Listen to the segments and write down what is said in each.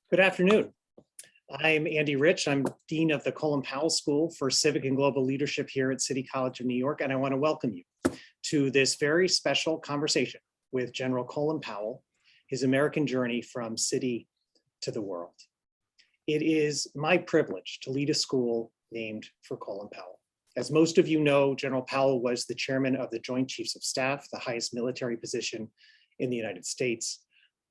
Good afternoon. I'm Andy Rich. I'm Dean of the Colin Powell School for Civic and Global Leadership here at City College of New York, and I want to welcome you to this very special conversation with General Colin Powell, his American journey from city to the world. It is my privilege to lead a school named for Colin Powell. As most of you know, General Powell was the chairman of the Joint Chiefs of Staff, the highest military position in the United States.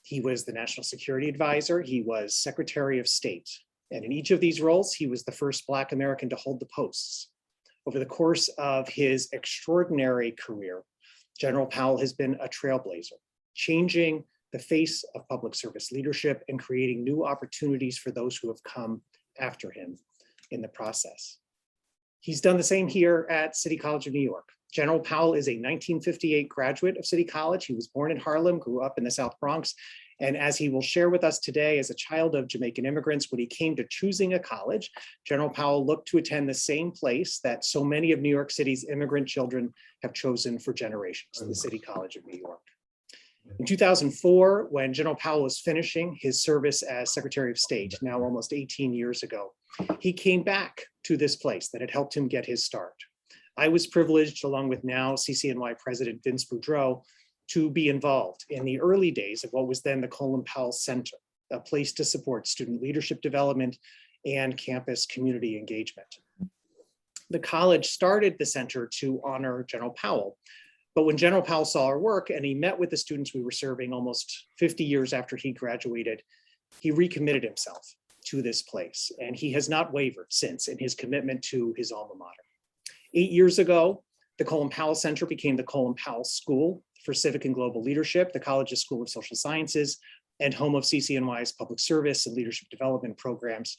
He was the National Security Advisor. He was Secretary of State. And in each of these roles, he was the first Black American to hold the posts. Over the course of his extraordinary career, General Powell has been a trailblazer, changing the face of public service leadership and creating new opportunities for those who have come after him in the process. He's done the same here at City College of New York. General Powell is a 1958 graduate of City College. He was born in Harlem, grew up in the South Bronx, and as he will share with us today, as a child of Jamaican immigrants, when he came to choosing a college, General Powell looked to attend the same place that so many of New York City's immigrant children have chosen for generations, the City College of New York. In 2004, when General Powell was finishing his service as Secretary of State, now almost 18 years ago, he came back to this place that had helped him get his start. I was privileged, along with now CCNY President Vince Boudreau, to be involved in the early days of what was then the Colin Powell Center, a place to support student leadership development and campus community engagement. The college started the center to honor General Powell, but when General Powell saw our work and he met with the students we were serving almost 50 years after he graduated, he recommitted himself to this place, and he has not wavered since in his commitment to his alma mater. 8 years ago, the Colin Powell Center became the Colin Powell School for Civic and Global Leadership, the college's School of Social Sciences, and home of CCNY's public service and leadership development programs.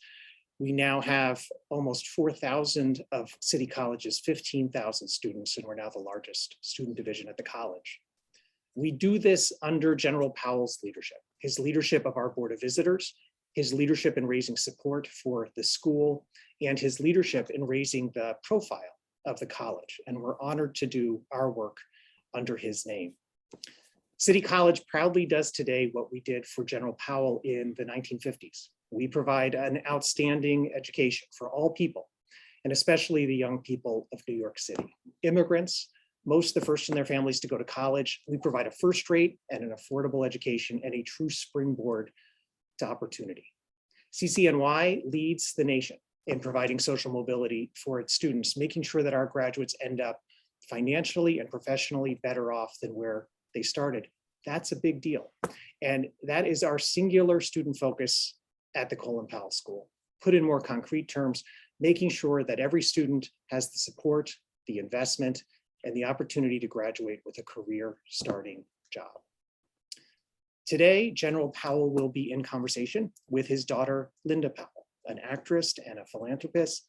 We now have almost 4,000 of City College's 15,000 students, and we're now the largest student division at the college. We do this under General Powell's leadership, his leadership of our Board of Visitors, his leadership in raising support for the school, and his leadership in raising the profile of the college, and we're honored to do our work under his name. City College proudly does today what we did for General Powell in the 1950s. We provide an outstanding education for all people, and especially the young people of New York City. Immigrants, most the first in their families to go to college, we provide a first-rate and an affordable education and a true springboard to opportunity. CCNY leads the nation in providing social mobility for its students, making sure that our graduates end up financially and professionally better off than where they started. That's a big deal. And that is our singular student focus at the Colin Powell School. Put in more concrete terms, making sure that every student has the support, the investment, and the opportunity to graduate with a career-starting job. Today, General Powell will be in conversation with his daughter, Linda Powell, an actress and a philanthropist,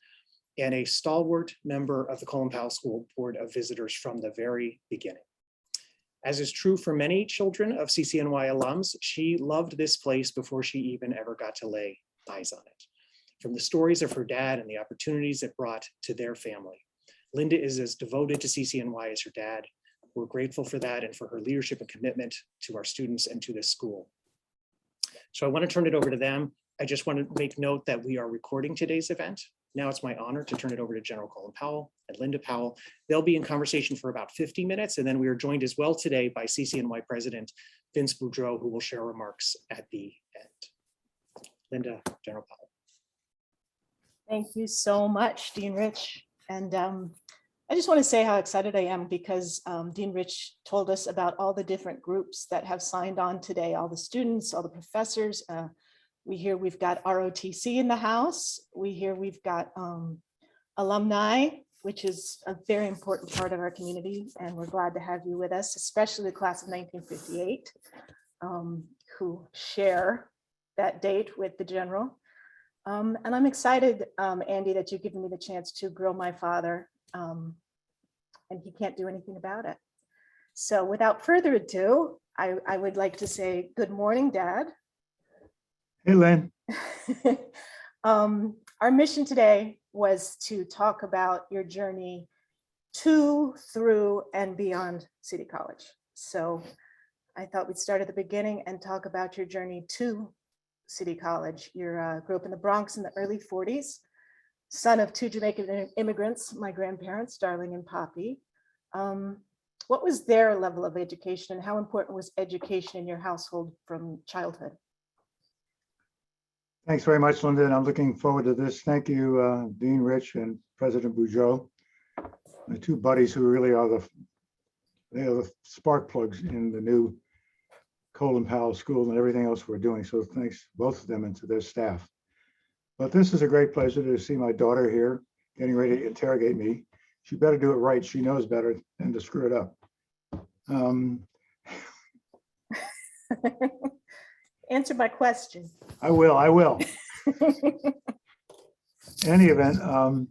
and a stalwart member of the Colin Powell School Board of Visitors from the very beginning. As is true for many children of CCNY alums, she loved this place before she even ever got to lay eyes on it. From the stories of her dad and the opportunities it brought to their family, Linda is as devoted to CCNY as her dad. We're grateful for that and for her leadership and commitment to our students and to this school. So I want to turn it over to them. I just want to make note that we are recording today's event. Now it's my honor to turn it over to General Colin Powell and Linda Powell. They'll be in conversation for about 50 minutes, and then we are joined as well today by CCNY President Vince Boudreau, who will share remarks at the end. Linda, General Powell. Thank you so much, Dean Rich. And I just want to say how excited I am because Dean Rich told us about all the different groups that have signed on today, all the students, all the professors. We hear we've got ROTC in the house. We hear we've got alumni, which is a very important part of our community. And we're glad to have you with us, especially the class of 1958, who share that date with the general. And I'm excited, Andy, that you've given me the chance to grill my father, and he can't do anything about it. So without further ado, I would like to say good morning, Dad. Hey, Lynn. Our mission today was to talk about your journey to, through, and beyond City College. So I thought we'd start at the beginning and talk about your journey to City College. You grew up in the Bronx in the early 40s, son of two Jamaican immigrants, my grandparents, Darling and Poppy. What was their level of education and how important was education in your household from childhood? Thanks very much, Linda, and I'm looking forward to this. Thank you, Dean Rich and President Bugeaud, my two buddies who really are the spark plugs in the new Colin Powell School and everything else we're doing. So thanks both of them and to their staff. But this is a great pleasure to see my daughter here getting ready to interrogate me. She better do it right. She knows better than to screw it up. Answer my question. I will. In any event,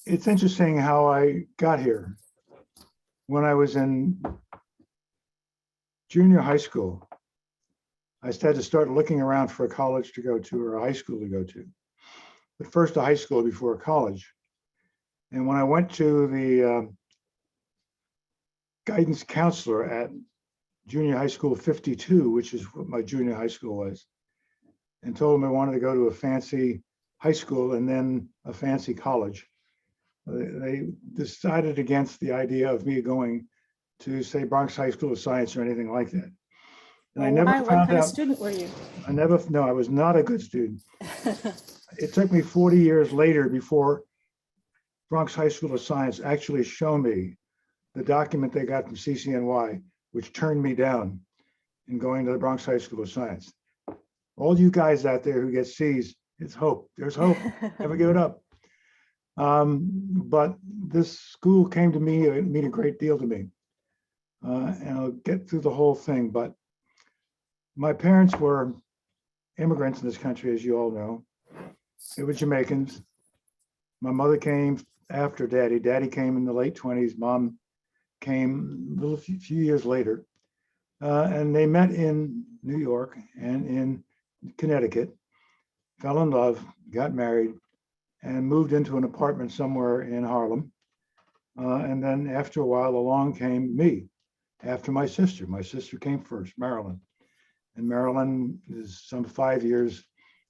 it's interesting how I got here. When I was in junior high school, I had to start looking around for a college to go to or a high school to go to. But first a high school before college. And when I went to the guidance counselor at junior high school 52, which is what my junior high school was, and told him I wanted to go to a fancy high school and then a fancy college, they decided against the idea of me going to, say, Bronx High School of Science or anything like that. And I never Why? What found kind of out. student were you? No, I was not a good student. It took me 40 years later before Bronx High School of Science actually showed me the document they got from CCNY, which turned me down in going to the Bronx High School of Science. All you guys out there who get C's, it's hope. There's hope. Never give it up. But this school came to me, it meant a great deal to me. And I'll get through the whole thing, but my parents were immigrants in this country, as you all know. They were Jamaicans. My mother came after Daddy. Daddy came in the late 20s. Mom came a few years later. And they met in New York and in Connecticut, fell in love, got married, and moved into an apartment somewhere in Harlem. And then after a while, along came me, after my sister. My sister came first, Marilyn. And Marilyn is some 5 years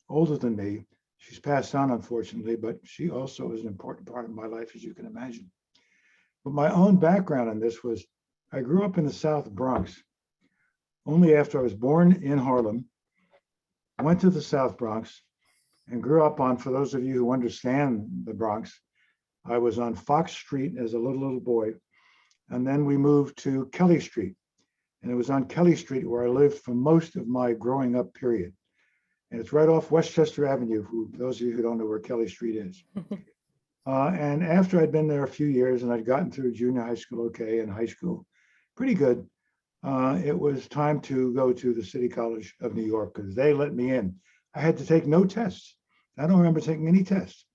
older than me. She's passed on, unfortunately, but she also is an important part of my life, as you can imagine. But my own background in this was, I grew up in the South Bronx. Only after I was born in Harlem, went to the South Bronx, and grew up on, for those of you who understand the Bronx, I was on Fox Street as a little boy. And then we moved to Kelly Street. And it was on Kelly Street where I lived for most of my growing up period. And it's right off Westchester Avenue, for those of you who don't know where Kelly Street is. And after I'd been there a few years and I'd gotten through junior high school okay and high school pretty good, it was time to go to the City College of New York because they let me in. I had to take no tests. I don't remember taking any tests.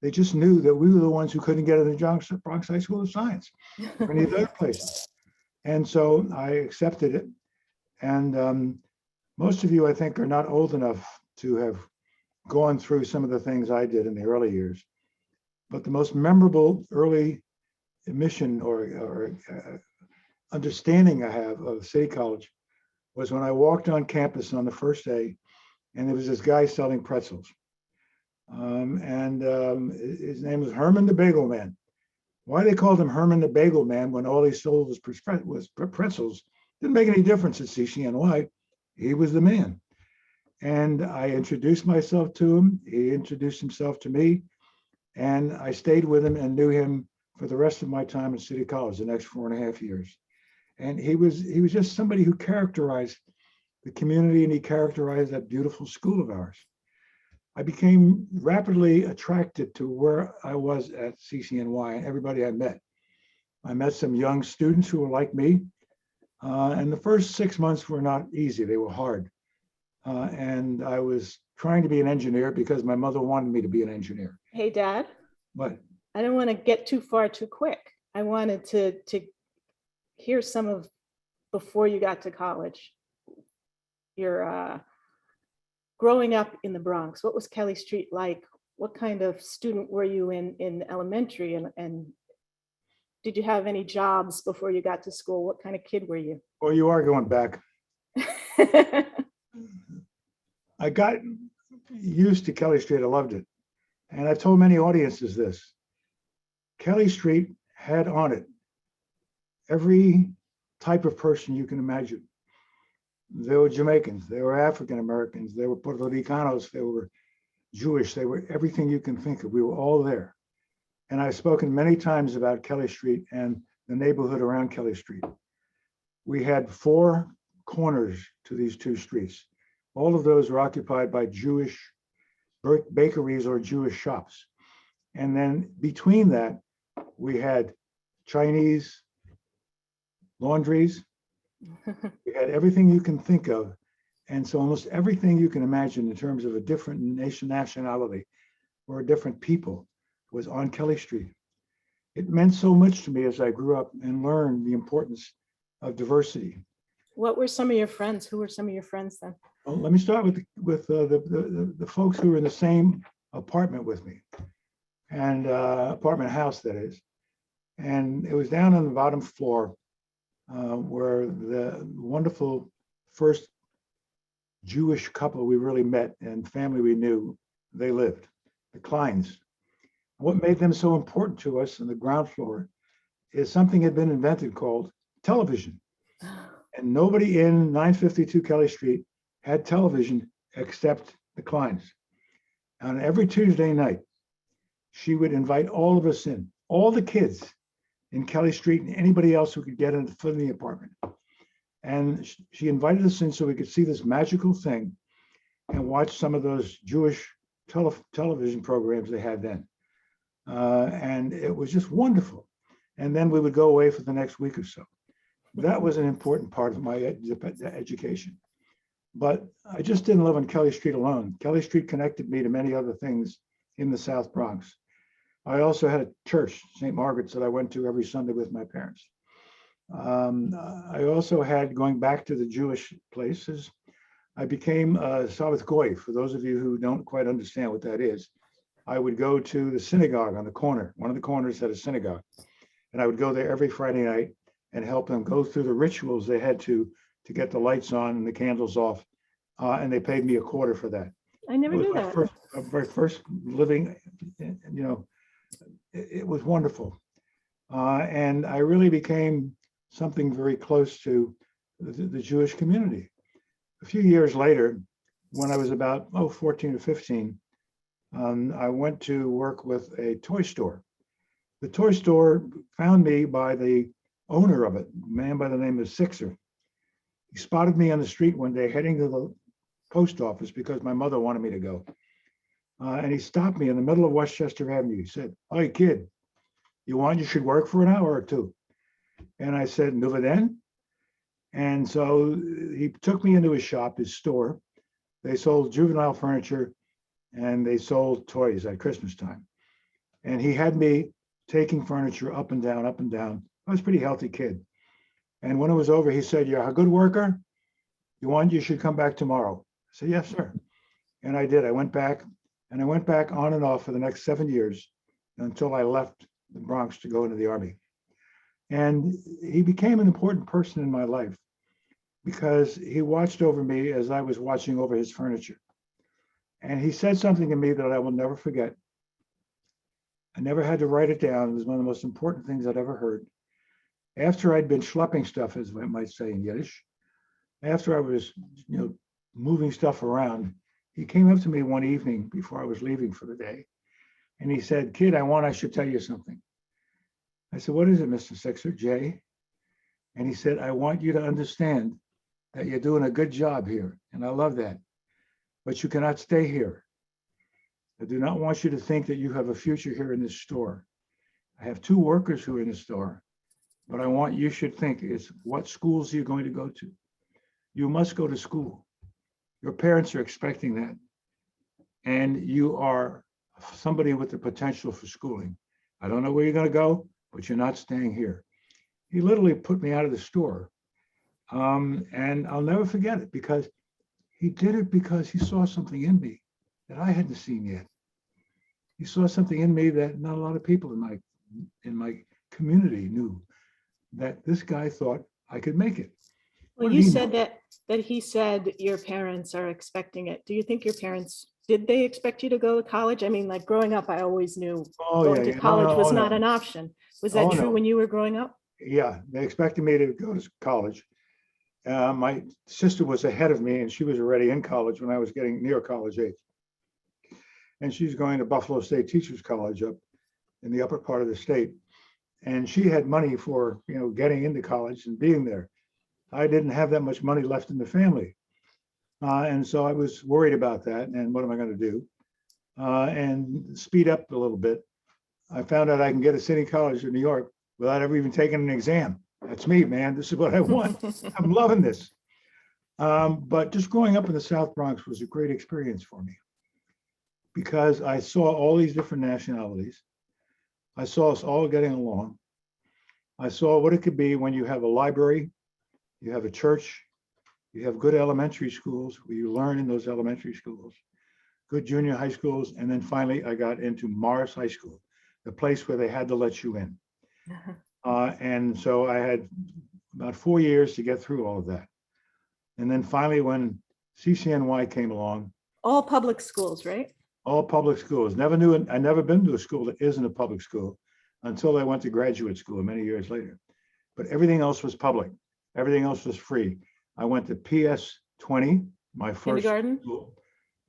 They just knew that we were the ones who couldn't get into the Bronx High School of Science or any of the other places. And so I accepted it. And most of you, I think, are not old enough to have gone through some of the things I did in the early years. But the most memorable early admission or understanding I have of City College was when I walked on campus on the first day, and there was this guy selling pretzels. His name was Herman the Bagel Man. Why they called him Herman the Bagel Man when all he sold was pretzels didn't make any difference at CCNY. He was the man. And I introduced myself to him. He introduced himself to me. And I stayed with him and knew him for the rest of my time at City College, the next 4.5 years. And he was just somebody who characterized the community, and he characterized that beautiful school of ours. I became rapidly attracted to where I was at CCNY and everybody I met. I met some young students who were like me. And the first 6 months were not easy, they were hard. And I was trying to be an engineer because my mother wanted me to be an engineer. Hey, Dad. But I don't want to get too far too quick. I wanted to hear some of before you got to college. Your growing up in the Bronx. What was Kelly Street like? What kind of student were you in elementary? And did you have any jobs before you got to school? What kind of kid were you? well, you are going back. I got used to Kelly Street. I loved it. And I've told many audiences this. Kelly Street had on it every type of person you can imagine. There were Jamaicans, there were African Americans, there were Puerto Ricanos, there were Jewish, they were everything you can think of. We were all there. And I've spoken many times about Kelly Street and the neighborhood around Kelly Street. We had 4 corners to these 2 streets. All of those were occupied by Jewish bakeries or Jewish shops. And then between that, we had Chinese laundries. We had everything you can think of. And so almost everything you can imagine in terms of a different nationality or a different people was on Kelly Street. It meant so much to me as I grew up and learned the importance of diversity. What were some of your friends? Who were some of your friends then? Well, let me start with the folks who were in the same apartment with me, and apartment house, that is. And it was down on the bottom floor where the wonderful first Jewish couple we really met and family we knew, they lived, the Kleins. What made them so important to us on the ground floor is something had been invented called television. And nobody in 952 Kelly Street had television except the Kleins. On every Tuesday night, she would invite all of us in, all the kids in Kelly Street and anybody else who could get in foot in the apartment. And she invited us in so we could see this magical thing and watch some of those Jewish television programs they had then. And it was just wonderful. And then we would go away for the next week or so. That was an important part of my education. But I just didn't live on Kelly Street alone. Kelly Street connected me to many other things in the South Bronx. I also had a church, St. Margaret's, that I went to every Sunday with my parents. I also had, going back to the Jewish places, I became a Sabbath Goy. For those of you who don't quite understand what that is, I would go to the synagogue on the corner. One of the corners had a synagogue. And I would go there every Friday night and help them go through the rituals they had to get the lights on and the candles off. And they paid me $0.25 for that. I never knew that. My first living, it was wonderful. And I really became something very close to the Jewish community. A few years later, when I was about 14 or 15, I went to work with a toy store. The toy store found me by the owner of it, a man by the name of Sixer. He spotted me on the street one day heading to the post office because my mother wanted me to go. And he stopped me in the middle of Westchester Avenue. He said, "Hey, kid, you should work for an hour or two." And I said, "Never then." And so he took me into his shop, his store. They sold juvenile furniture and they sold toys at Christmas time. And he had me taking furniture up and down, up and down. I was a pretty healthy kid. And when it was over, he said, "You're a good worker. You should come back tomorrow." I said, "Yes, sir." And I did. I went back on and off for the next 7 years until I left the Bronx to go into the Army. And he became an important person in my life because he watched over me as I was watching over his furniture. And he said something to me that I will never forget. I never had to write it down. It was one of the most important things I'd ever heard. After I'd been schlepping stuff, as we might say in Yiddish, after I was, moving stuff around, he came up to me one evening before I was leaving for the day. And he said, "Kid, I should tell you something." I said, "What is it, Mr. Sixer, Jay?" And he said, "I want you to understand that you're doing a good job here. And I love that. But you cannot stay here. I do not want you to think that you have a future here in this store. I have 2 workers who are in the store, but I want you should think is what schools you're going to go to. You must go to school. Your parents are expecting that. And you are somebody with the potential for schooling. I don't know where you're going to go, but you're not staying here." He literally put me out of the store. And I'll never forget it because he did it because he saw something in me that I hadn't seen yet. He saw something in me that not a lot of people in my community knew, that this guy thought I could make it. Well, What you did he said know? that he said your parents are expecting it. Do you think your parents, did they expect you to go to college? I mean, like growing up, I always knew Oh, going yeah, to yeah. No, college no, was oh, not no. an option. Was that Oh, true no. when you were growing up? Yeah, they expected me to go to college. My sister was ahead of me and she was already in college when I was getting near college age. And she's going to Buffalo State Teachers College up in the upper part of the state. And she had money for, getting into college and being there. I didn't have that much money left in the family. And so I was worried about that. And what am I going to do? And speed up a little bit. I found out I can get a city college in New York without ever even taking an exam. That's me, man. This is what I want. I'm loving this. But just growing up in the South Bronx was a great experience for me because I saw all these different nationalities. I saw us all getting along. I saw what it could be when you have a library, you have a church, you have good elementary schools where you learn in those elementary schools, good junior high schools, and then finally I got into Morris High School, the place where they had to let you in. And so I had about 4 years to get through all of that. And then finally, when CCNY came along, All public schools, right? all public schools, I never been to a school that isn't a public school until I went to graduate school many years later. But everything else was public. Everything else was free. I went to PS 20, my first Kindergarten? school.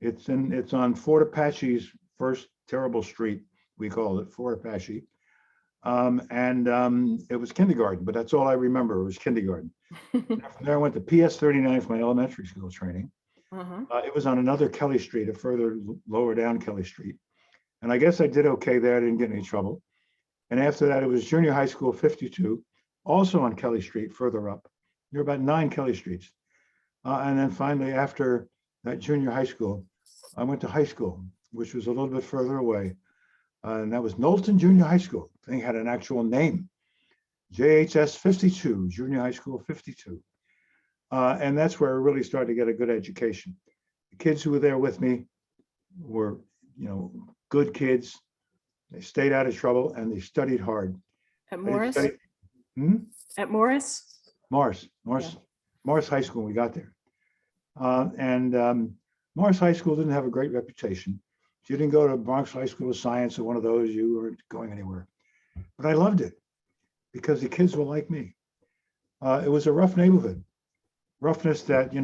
It's on Fort Apache's first terrible street, we called it Fort Apache. It was kindergarten, but that's all I remember. It was kindergarten. From there, I went to PS 39 for my elementary school training. It was on another Kelly Street, a further lower down Kelly Street. And I guess I did okay there. I didn't get any trouble. And after that, it was junior high school 52, also on Kelly Street, further up. There were about 9 Kelly Streets. And then finally, after that junior high school, I went to high school, which was a little bit further away. And that was Knowlton Junior High School. The thing had an actual name, JHS 52, Junior High School 52. And that's where I really started to get a good education. The kids who were there with me were, good kids. They stayed out of trouble and they studied hard. At Morris? Hmm? At Morris? Morris High School when we got there. Morris High School didn't have a great reputation. If you didn't go to Bronx High School of Science or one of those, you weren't going anywhere. But I loved it because the kids were like me. It was a rough neighborhood, roughness that, you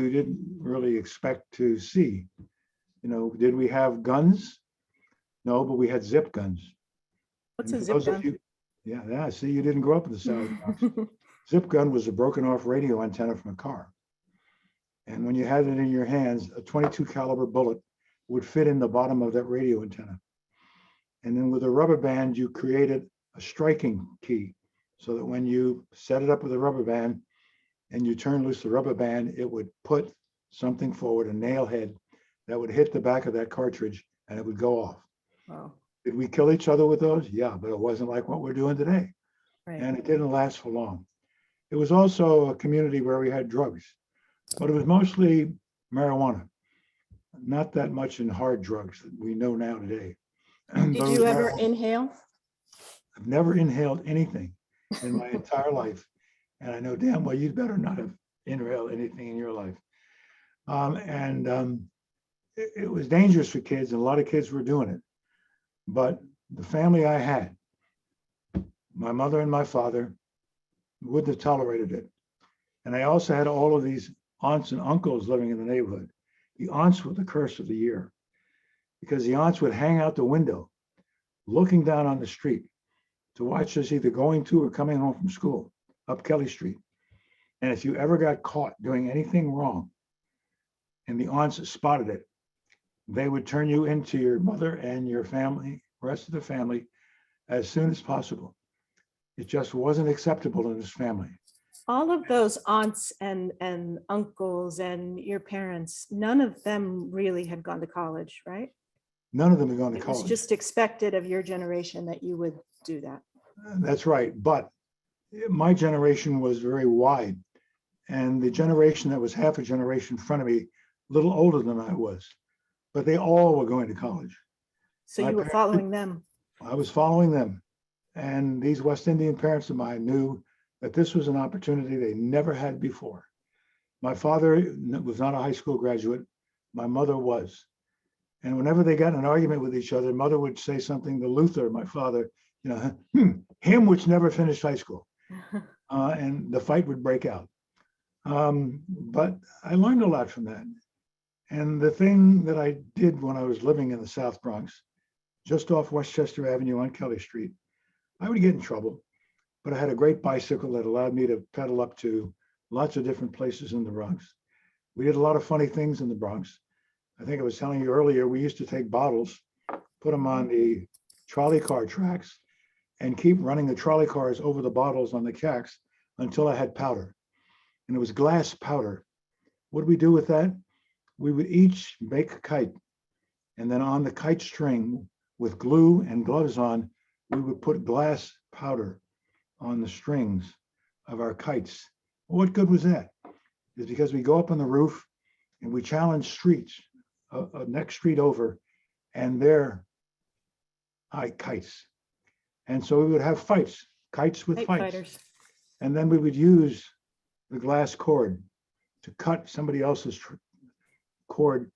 didn't really expect to see. Did we have guns? No, but we had zip guns. What's And a for zip those of gun? you- Yeah, see, you didn't grow up in the South Bronx. Zip gun was a broken off radio antenna from a car. And when you had it in your hands, a 22 caliber bullet would fit in the bottom of that radio antenna. And then with a rubber band, you created a striking key so that when you set it up with a rubber band and you turn loose the rubber band, it would put something forward, a nail head that would hit the back of that cartridge and it would go off. Wow. Did we kill each other with those? Yeah, but it wasn't like what we're doing today. Right. And it didn't last for long. It was also a community where we had drugs, but it was mostly marijuana, not that much in hard drugs that we know now today. Did But it you was ever marijuana. inhale? I've never inhaled anything in my entire life. And I know damn well you'd better not have inhaled anything in your life. It was dangerous for kids, and a lot of kids were doing it. But the family I had, my mother and my father, wouldn't have tolerated it. And I also had all of these aunts and uncles living in the neighborhood. The aunts were the curse of the year because the aunts would hang out the window looking down on the street to watch us either going to or coming home from school up Kelly Street. And if you ever got caught doing anything wrong and the aunts spotted it, they would turn you into your mother and your family, rest of the family, as soon as possible. It just wasn't acceptable in this family. All of those aunts and uncles and your parents, none of them really had gone to college, right? None of them had gone to It was college. just expected of your generation that you would do that. That's right. But my generation was very wide. And the generation that was half a generation in front of me, a little older than I was, but they all were going to college. So My you were parents- following them. I was following them. And these West Indian parents of mine knew that this was an opportunity they never had before. My father was not a high school graduate. My mother was. And whenever they got in an argument with each other, mother would say something to Luther, my father, him which never finished high school. And the fight would break out. But I learned a lot from that. And the thing that I did when I was living in the South Bronx, just off Westchester Avenue on Kelly Street, I would get in trouble, but I had a great bicycle that allowed me to pedal up to lots of different places in the Bronx. We did a lot of funny things in the Bronx. I think I was telling you earlier, we used to take bottles, put them on the trolley car tracks, and keep running the trolley cars over the bottles on the tracks until I had powder. And it was glass powder. What did we do with that? We would each make a kite. And then on the kite string with glue and gloves on, we would put glass powder on the strings of our kites. Well, what good was that? It's because we go up on the roof and we challenge streets, next street over, and they're kites. And so we would have fights, kites with Kite fights. fighters. And then we would use the glass cord to cut somebody else's cord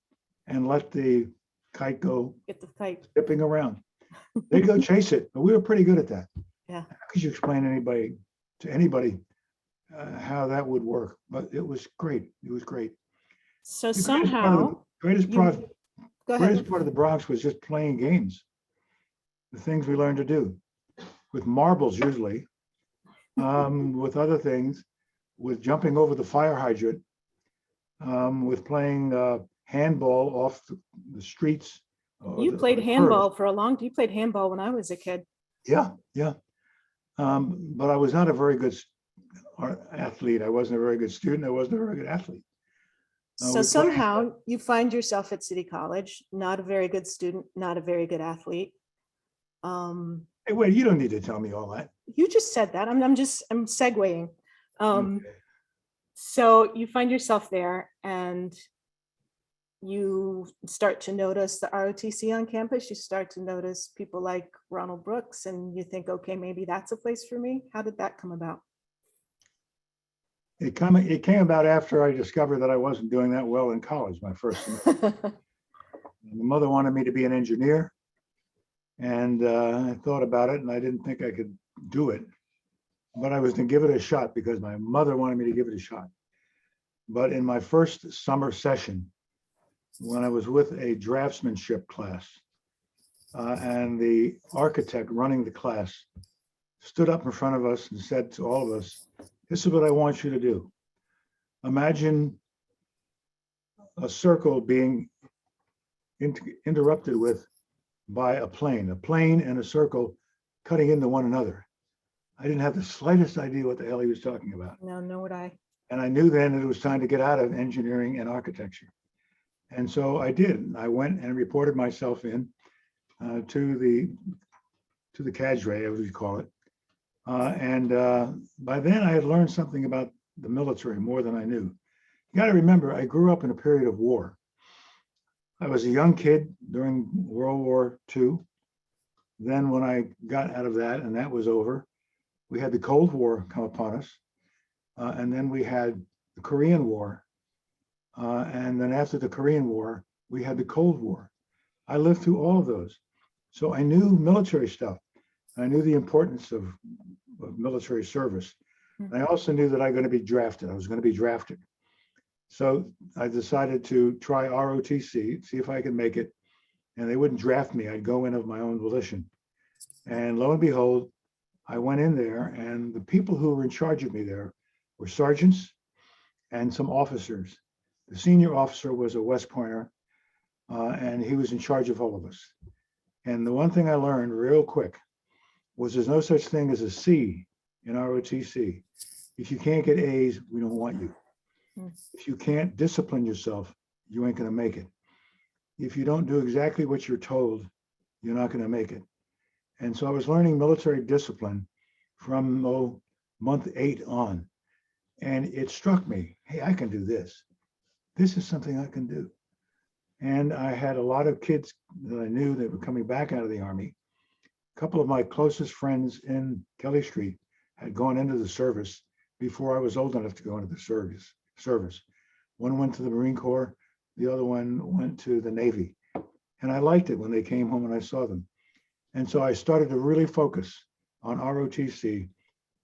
and let the kite go Get the kite. zipping around. They'd go chase it, but we were pretty good at that. Yeah. How could you explain to anybody how that would work? But it was great. It was great. So The somehow, greatest you- part, go greatest ahead. part of the Bronx was just playing games. The things we learned to do with marbles usually, with other things, with jumping over the fire hydrant, with playing handball off the streets. You played handball for a long, you played handball when I was a kid. Yeah, yeah. But I was not a very good athlete. I wasn't a very good student. I wasn't a very good athlete. So somehow you find yourself at City College, not a very good student, not a very good athlete. Hey, wait, you don't need to tell me all that. You just said that. I'm segueing. Okay. So you find yourself there and you start to notice the ROTC on campus. You start to notice people like Ronald Brooks and you think, okay, maybe that's a place for me. How did that come about? It came about after I discovered that I wasn't doing that well in college, my first semester. My mother wanted me to be an engineer. And I thought about it and I didn't think I could do it. But I was going to give it a shot because my mother wanted me to give it a shot. But in my first summer session, when I was with a draftsmanship class, and the architect running the class stood up in front of us and said to all of us, "This is what I want you to do. Imagine a circle being interrupted with by a plane and a circle cutting into one another." I didn't have the slightest idea what the hell he was talking about. No, nor would I. And I knew then it was time to get out of engineering and architecture. And so I did. I went and reported myself in to the cadre, as we call it. And by then I had learned something about the military more than I knew. You got to remember, I grew up in a period of war. I was a young kid during World War II. Then when I got out of that and that was over, we had the Cold War come upon us. And then we had the Korean War. And then after the Korean War, we had the Cold War. I lived through all of those. So I knew military stuff. I knew the importance of military service. And I also knew that I was going to be drafted. I was going to be drafted. So I decided to try ROTC, see if I could make it. And they wouldn't draft me. I'd go in of my own volition. And lo and behold, I went in there and the people who were in charge of me there were sergeants and some officers. The senior officer was a West Pointer and he was in charge of all of us. And the one thing I learned real quick was there's no such thing as a C in ROTC. If you can't get A's, we don't want you. If you can't discipline yourself, you ain't going to make it. If you don't do exactly what you're told, you're not going to make it. And so I was learning military discipline from month 8 on. And it struck me, hey, I can do this. This is something I can do. And I had a lot of kids that I knew that were coming back out of the Army. A couple of my closest friends in Kelly Street had gone into the service before I was old enough to go into the service. One went to the Marine Corps, the other one went to the Navy. And I liked it when they came home and I saw them. And so I started to really focus on ROTC,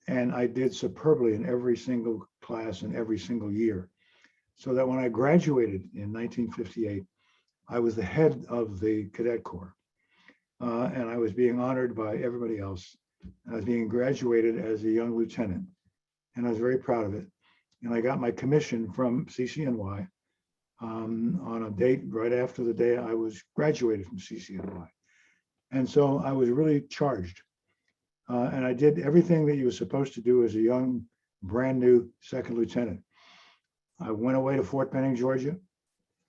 and I did superbly in every single class and every single year. So that when I graduated in 1958, I was the head of the Cadet Corps. And I was being honored by everybody else. I was being graduated as a young lieutenant, and I was very proud of it. And I got my commission from CCNY on a date right after the day I was graduated from CCNY. And so I was really charged. And I did everything that you were supposed to do as a young, brand new second lieutenant. I went away to Fort Benning, Georgia.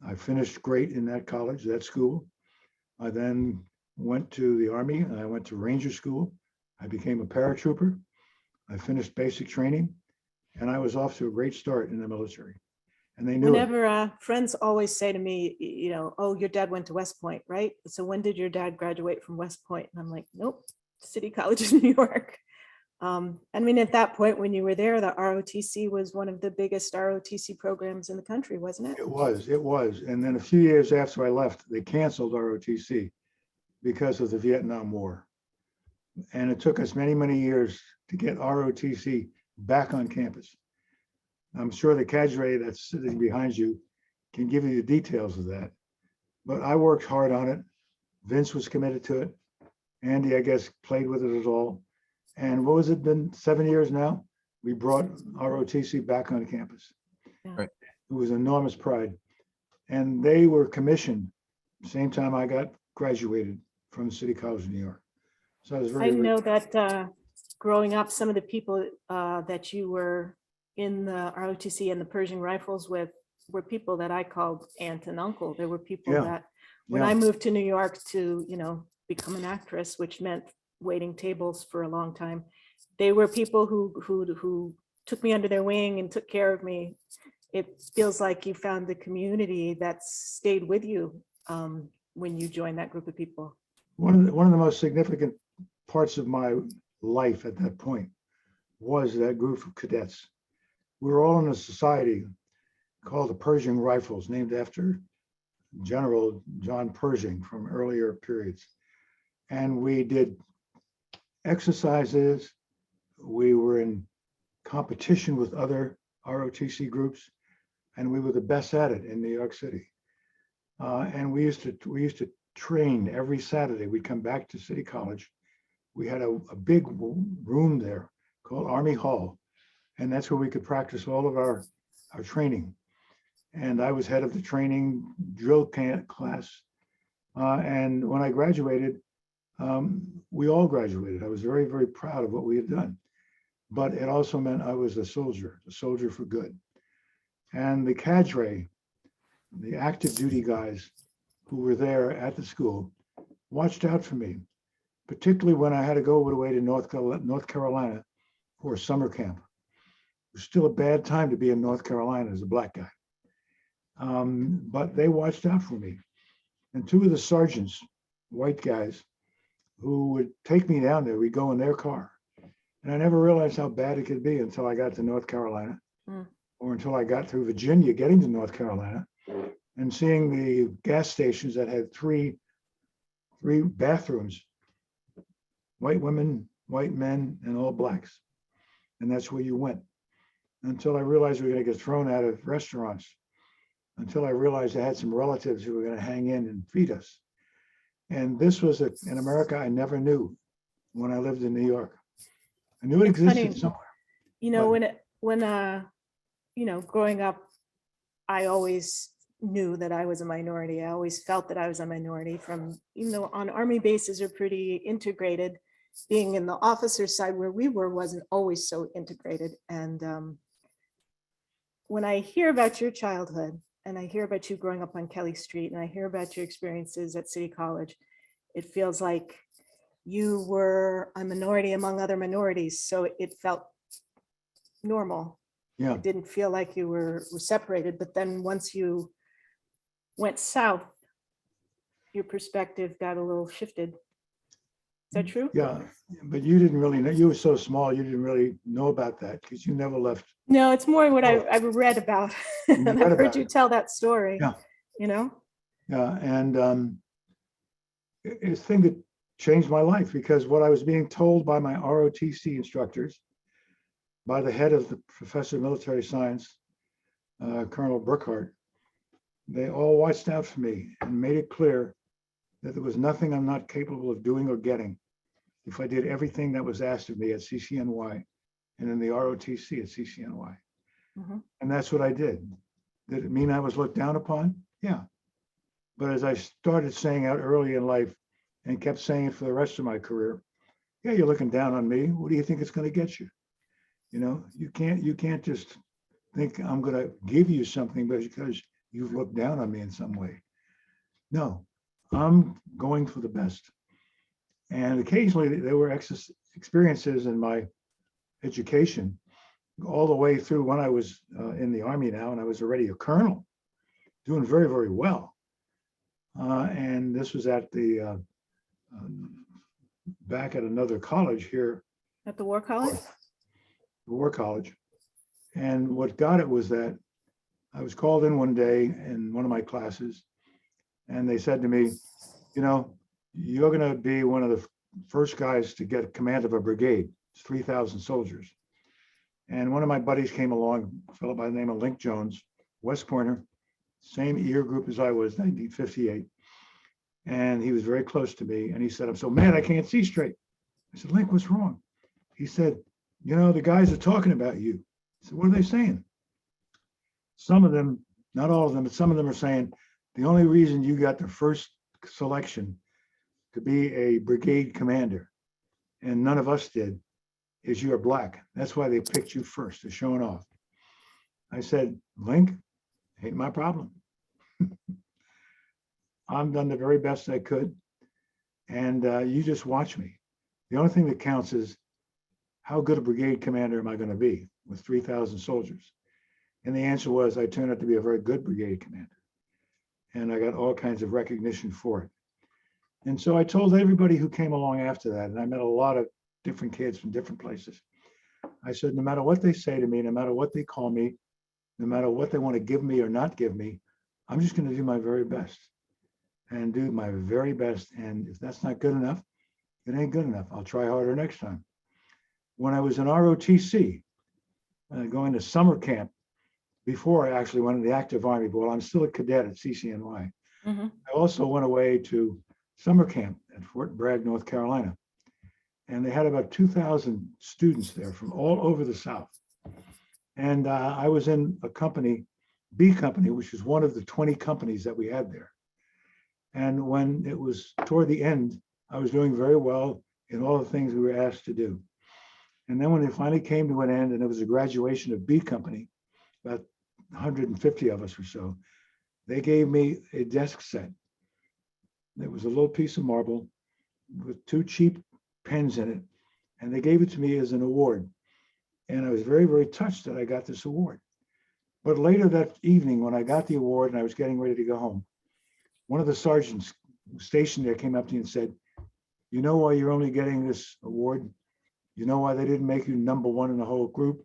I finished great in that college, that school. I then went to the Army and I went to Ranger School. I became a paratrooper. I finished basic training, and I was off to a great start in the military. And they knew it. Whenever friends always say to me, oh, your dad went to West Point, right? So when did your dad graduate from West Point? And I'm like, nope, City College of New York. I mean, at that point, when you were there, the ROTC was one of the biggest ROTC programs in the country, wasn't it? It was. And then a few years after I left, they canceled ROTC because of the Vietnam War. And it took us many, many years to get ROTC back on campus. I'm sure the cadre that's sitting behind you can give you the details of that. But I worked hard on it. Vince was committed to it. Andy, I guess, played with it at all. And what has it been, 7 years now? We brought ROTC back on campus. Yeah. Right. It was enormous pride. And they were commissioned same time I got graduated from City College of New York. So I was very, I know that growing up, some of the people that you were in the ROTC and the Pershing Rifles with were people that I called aunt and uncle. There were people Yeah. that when Yeah. I moved to New York to, become an actress, which meant waiting tables for a long time, they were people who took me under their wing and took care of me. It feels like you found the community that stayed with you when you joined that group of people. one of the most significant parts of my life at that point was that group of cadets. We were all in a society called the Pershing Rifles, named after General John Pershing from earlier periods. And we did exercises. We were in competition with other ROTC groups, and we were the best at it in New York City. And we used to train every Saturday. We'd come back to City College. We had a big room there called Army Hall, and that's where we could practice all of our training. And I was head of the training drill class. And when I graduated, we all graduated. I was very, very proud of what we had done. But it also meant I was a soldier for good. And the cadre, the active duty guys who were there at the school, watched out for me, particularly when I had to go away to North Carolina for a summer camp. It was still a bad time to be in North Carolina as a Black guy. But they watched out for me. And two of the sergeants, white guys, who would take me down there, we'd go in their car. And I never realized how bad it could be until I got to North Carolina, or until I got through Virginia, getting to North Carolina, and seeing the gas stations that had three bathrooms, white women, white men, and all blacks. And that's where you went. Until I realized we were going to get thrown out of restaurants, until I realized I had some relatives who were going to hang in and feed us. And this was an America I never knew when I lived in New York. I knew it It's existed funny. somewhere. When growing up, I always knew that I was a minority. I always felt that I was a minority from, on Army bases are pretty integrated. Being in the officer side where we were wasn't always so integrated. And when I hear about your childhood, and I hear about you growing up on Kelly Street, and I hear about your experiences at City College, it feels like you were a minority among other minorities. So it felt normal. Yeah. It didn't feel like you were separated. But then once you went south, your perspective got a little shifted. that true? Yeah, but you didn't really know, you were so small, you didn't really know about that because you never left. No, it's more what Oh. I've read about. You And read I've heard about you it. tell that story, Yeah. you know? Yeah, and it's a thing that changed my life because what I was being told by my ROTC instructors, by the head of the professor of military science, Colonel Burkhardt, they all watched out for me and made it clear that there was nothing I'm not capable of doing or getting if I did everything that was asked of me at CCNY and in the ROTC at CCNY. Mhm. And that's what I did. Did it mean I was looked down upon? Yeah. But as I started saying out early in life and kept saying it for the rest of my career, yeah, you're looking down on me. What do you think it's going to get you? You know, you can't just think I'm going to give you something because you've looked down on me in some way. No, I'm going for the best. And occasionally there were experiences in my education all the way through when I was in the Army now, and I was already a colonel, doing very, very well. And this was at the back at another college here, At the War College? the War College. And what got it was that I was called in one day in one of my classes, and they said to me, you know, you're going to be one of the first guys to get command of a brigade. It's 3,000 soldiers. And one of my buddies came along, a fellow by the name of Link Jones, West Pointer, same year group as I was, 1958. And he was very close to me. And he said, I'm so mad I can't see straight. I said, Link, what's wrong? He said, you know, the guys are talking about you. I said, what are they saying? Some of them, not all of them, but some of them are saying, the only reason you got the first selection to be a brigade commander, and none of us did, is you're black. That's why they picked you first, to showing off. I said, Link, ain't my problem. I've done the very best I could. And you just watch me. The only thing that counts is how good a brigade commander am I going to be with 3,000 soldiers? And the answer was, I turned out to be a very good brigade commander. And I got all kinds of recognition for it. And so I told everybody who came along after that, and I met a lot of different kids from different places. I said, no matter what they say to me, no matter what they call me, no matter what they want to give me or not give me, I'm just going to do my very best and do my very best. And if that's not good enough, it ain't good enough. I'll try harder next time. When I was in ROTC, going to summer camp, before I actually went in the active Army, but while I'm still a cadet at CCNY, Mhm. I also went away to summer camp at Fort Bragg, North Carolina. And they had about 2,000 students there from all over the South. And I was in a company, B Company, which is one of the 20 companies that we had there. And when it was toward the end, I was doing very well in all the things we were asked to do. And then when it finally came to an end and it was a graduation of B Company, about 150 of us or so, they gave me a desk set. It was a little piece of marble with 2 cheap pens in it. And they gave it to me as an award. And I was very, very touched that I got this award. But later that evening, when I got the award and I was getting ready to go home, one of the sergeants stationed there came up to me and said, you know why you're only getting this award? You know why they didn't make you #1 in the whole group?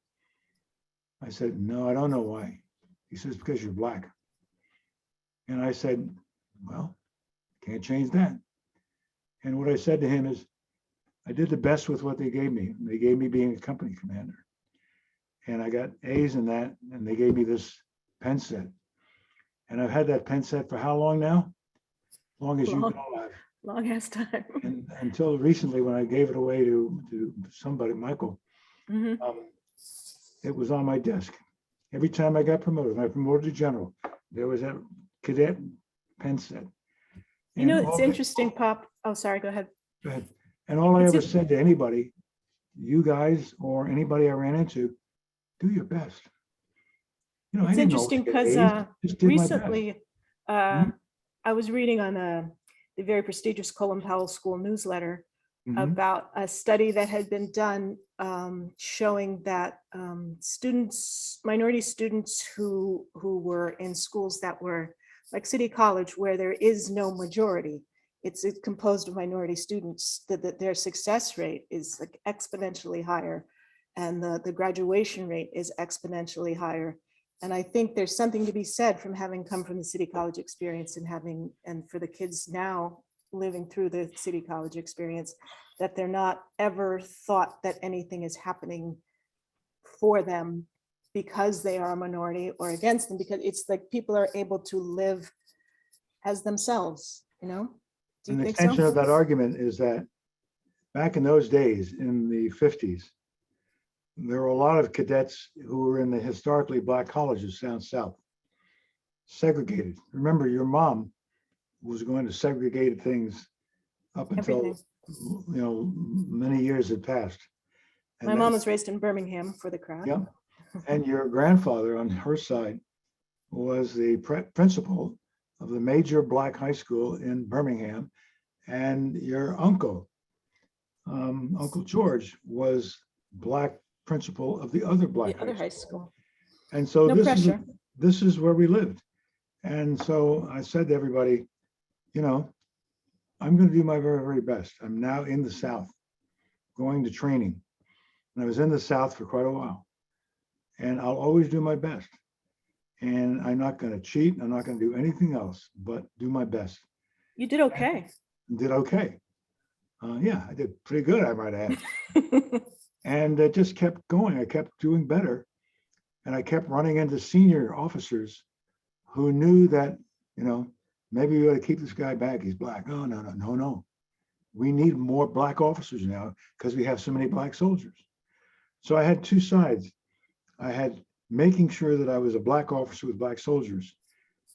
I said, no, I don't know why. He says, because you're black. And I said, well, can't change that. And what I said to him is, I did the best with what they gave me. They gave me being a company commander. And I got A's in that, and they gave me this pen set. And I've had that pen set for how long now? As long as you've been alive. Long ass time. And until recently, when I gave it away to somebody, Michael, Mhm. it was on my desk. Every time I got promoted, when I promoted to general, there was that cadet pen set. You know, And it's all- interesting, Pop. Oh, sorry, go ahead. Go ahead. And all I It's ever in- said to anybody, you guys or anybody I ran into, do your best. You know, I It's didn't always interesting get because A's, just did my best. recently I was reading on the very prestigious Colin Powell School newsletter Mhm. about a study that had been done showing that minority students who were in schools that were like City College, where there is no majority, it's composed of minority students, that their success rate is like exponentially higher, and the graduation rate is exponentially higher. And I think there's something to be said from having come from the City College experience and for the kids now living through the City College experience, that they're not ever thought that anything is happening for them because they are a minority or against them, because it's like people are able to live as themselves, you know? Do you An think extension of so? that argument is that back in those days, in the 50s, there were a lot of cadets who were in the historically black colleges down south, segregated. Remember, your mom was going to segregate things up until, Everything. many years had passed. And My that- mom was raised in Birmingham, for the crowd. Yeah, and your grandfather on her side was the principal of the major black high school in Birmingham, and your uncle, Uncle George, was black principal of the other black The other high high school. school. And so No pressure. this is where we lived. And so I said to everybody, I'm going to do my very, very best. I'm now in the South, going to training. And I was in the South for quite a while. And I'll always do my best. And I'm not going to cheat. I'm not going to do anything else but do my best. You did okay. Did okay. Yeah, I did pretty good, I might add. And it just kept going. I kept doing better. And I kept running into senior officers who knew that, maybe we ought to keep this guy back. He's black. Oh, no. We need more black officers now because we have so many black soldiers. So I had two sides. I had making sure that I was a black officer with black soldiers.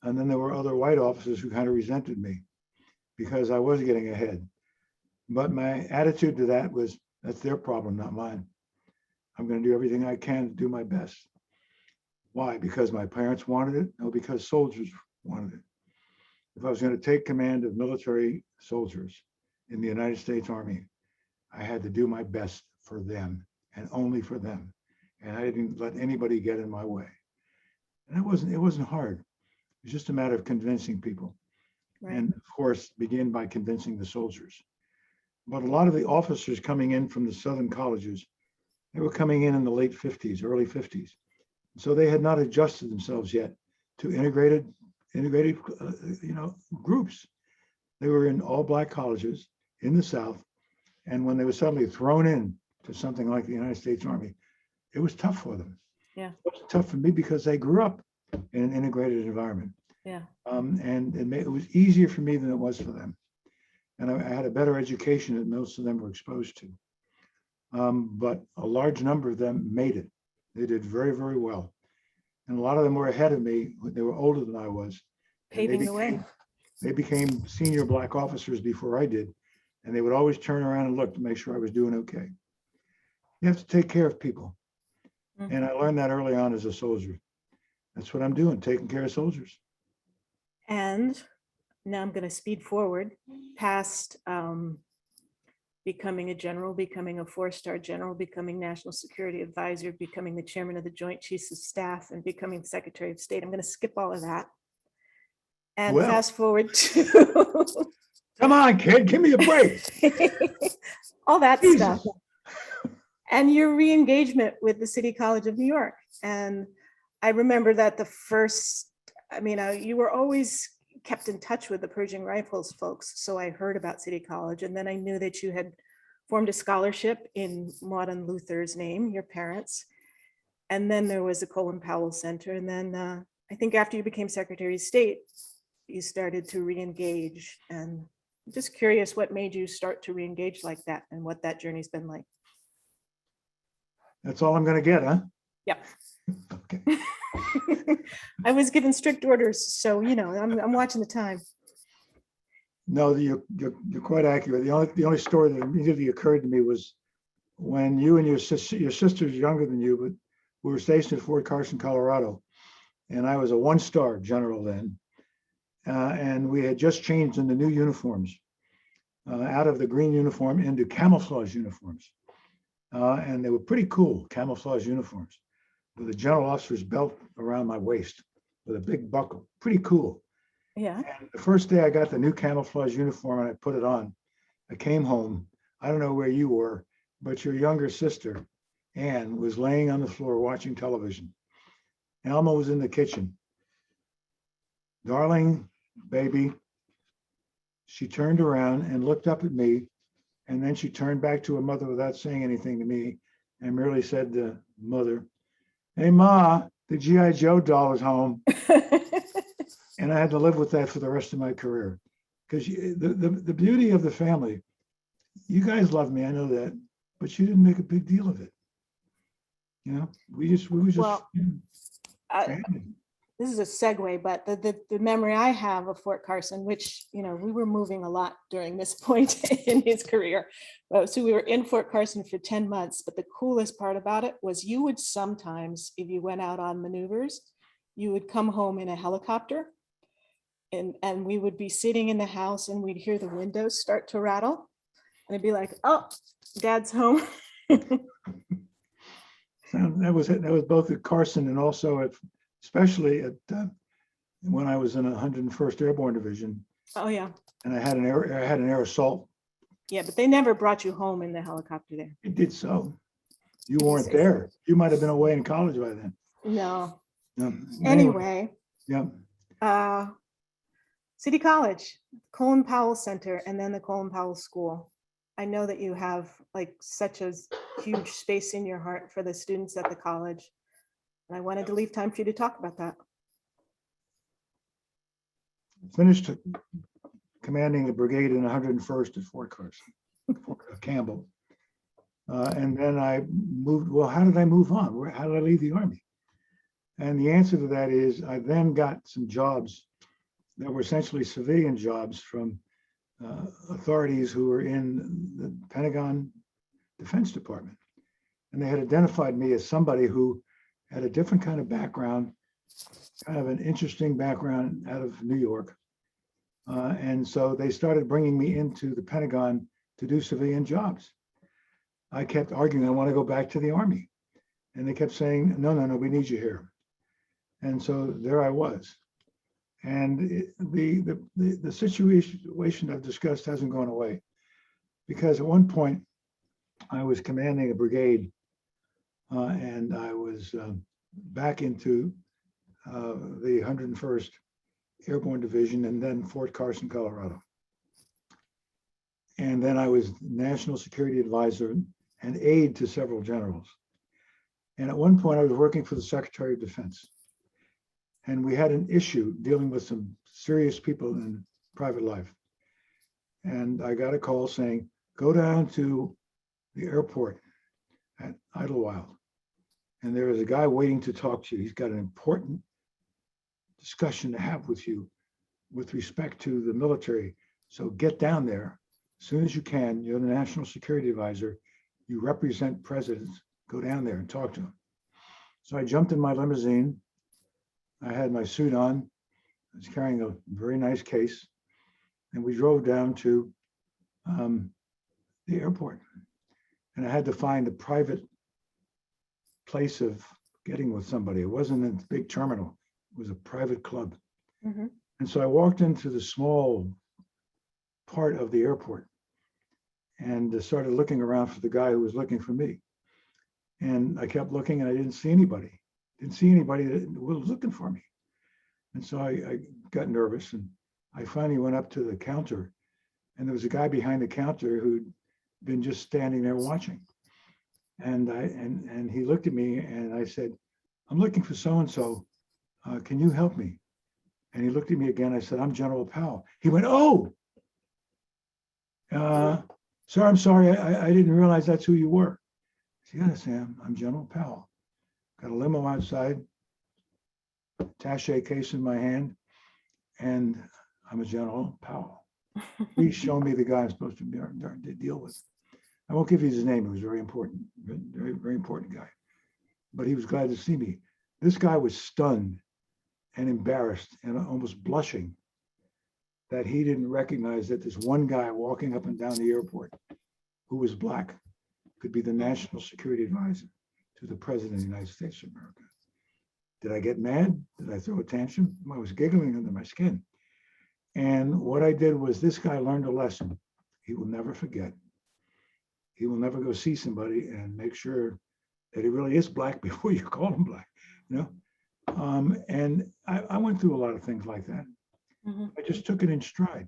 And then there were other white officers who kind of resented me because I was getting ahead. But my attitude to that was, that's their problem, not mine. I'm going to do everything I can to do my best. Why? Because my parents wanted it? No, because soldiers wanted it. If I was going to take command of military soldiers in the United States Army, I had to do my best for them and only for them. And I didn't let anybody get in my way. And it wasn't hard. It was just a matter of convincing people. Right. And of course, begin by convincing the soldiers. But a lot of the officers coming in from the Southern colleges, they were coming in the late 50s, early 50s. So they had not adjusted themselves yet to integrated groups. They were in all black colleges in the South. And when they were suddenly thrown in to something like the United States Army, it was tough for them. Yeah. It was tough for me because they grew up in an integrated environment. Yeah. And it was easier for me than it was for them. And I had a better education than most of them were exposed to. But a large number of them made it. They did very, very well. And a lot of them were ahead of me. They were older than I was. Paving the way. They became senior black officers before I did. And they would always turn around and look to make sure I was doing okay. You have to take care of people. Mhm. And I learned that early on as a soldier. That's what I'm doing, taking care of soldiers. And now I'm going to speed forward past becoming a general, becoming a 4-star general, becoming national security advisor, becoming the chairman of the Joint Chiefs of Staff, and becoming Secretary of State. I'm going to skip all of that. And Well. fast forward to Come on, kid, give me a break. all that Jesus. stuff. And your re-engagement with the City College of New York. And I remember that you were always kept in touch with the Pershing Rifles folks. So I heard about City College, and then I knew that you had formed a scholarship in Maud and Luther's name, your parents. And then there was the Colin Powell Center. And then I think after you became Secretary of State, you started to re-engage. And I'm just curious what made you start to re-engage like that and what that journey's been like. That's all I'm going to get, huh? Yep. Okay. I was given strict orders, so I'm watching the time. No, you're quite accurate. The only story that immediately occurred to me was when you and your sister's younger than you, but we were stationed at Fort Carson, Colorado, and I was a 1-star general then, and we had just changed into new uniforms, out of the green uniform into camouflage uniforms, and they were pretty cool camouflage uniforms with a general officer's belt around my waist with a big buckle, pretty cool. Yeah. And the first day I got the new camouflage uniform and I put it on, I came home. I don't know where you were, but your younger sister, Anne, was laying on the floor watching television. Alma was in the kitchen. Darling, baby. She turned around and looked up at me, and then she turned back to her mother without saying anything to me and merely said to mother, "Hey, Ma, the G.I. Joe doll is home." And I had to live with that for the rest of my career. Because the beauty of the family, you guys love me, I know that, but you didn't make a big deal of it. You know, we were just Well, family. this is a segue, but the memory I have of Fort Carson, which, you know, we were moving a lot during this point in his career. So we were in Fort Carson for 10 months, but the coolest part about it was you would sometimes, if you went out on maneuvers, you would come home in a helicopter, and we would be sitting in the house and we'd hear the windows start to rattle. And it'd be like, oh, Dad's home. That was it. That was both at Carson and also especially at when I was in 101st Airborne Division, Oh, yeah. and I had an air assault. Yeah, but they never brought you home in the helicopter there. It did so. You weren't there. You might have been away in college by then. No. Yeah. Anyway, Yeah. City College, Colin Powell Center, and then the Colin Powell School. I know that you have like such a huge space in your heart for the students at the college. And I wanted to leave time for you to talk about that. Finished commanding the brigade in 101st at Fort Carson, Fort Campbell. And then I moved. Well, how did I move on? How did I leave the Army? And the answer to that is I then got some jobs that were essentially civilian jobs from authorities who were in the Pentagon Defense Department. And they had identified me as somebody who had a different kind of background, kind of an interesting background out of New York. And so they started bringing me into the Pentagon to do civilian jobs. I kept arguing, I want to go back to the Army. And they kept saying, no, we need you here. And so there I was. And the situation I've discussed hasn't gone away, because at one point I was commanding a brigade and I was back into the 101st Airborne Division and then Fort Carson, Colorado. And then I was National Security Advisor and aide to several generals. And at one point I was working for the Secretary of Defense. And we had an issue dealing with some serious people in private life. And I got a call saying, go down to the airport at Idlewild. And there is a guy waiting to talk to you. He's got an important discussion to have with you with respect to the military. So get down there as soon as you can. You're the National Security Advisor. You represent presidents. Go down there and talk to him. So I jumped in my limousine. I had my suit on. I was carrying a very nice case. And we drove down to the airport. And I had to find a private place of getting with somebody. It wasn't a big terminal. It was a private club. Mhm. And so I walked into the small part of the airport and started looking around for the guy who was looking for me. And I kept looking and I didn't see anybody. Didn't see anybody that was looking for me. And so I got nervous and I finally went up to the counter, and there was a guy behind the counter who'd been just standing there watching. And he looked at me and I said, I'm looking for so-and-so. Can you help me? And he looked at me again. I said, I'm General Powell. He went, oh, sir, I'm sorry. I didn't realize that's who you were. I said, yes, Sam, I'm General Powell. Got a limo outside, attaché case in my hand, and I'm a General Powell. Please show me the guy I'm supposed to deal with. I won't give you his name. It was very important, very, very important guy. But he was glad to see me. This guy was stunned and embarrassed and almost blushing that he didn't recognize that this one guy walking up and down the airport who was Black could be the National Security Advisor to the President of the United States of America. Did I get mad? Did I throw a tantrum? I was giggling under my skin. And what I did was this guy learned a lesson he will never forget. He will never go see somebody and make sure that he really is black before you call him black, you know? And I went through a lot of things like that. Mhm. I just took it in stride.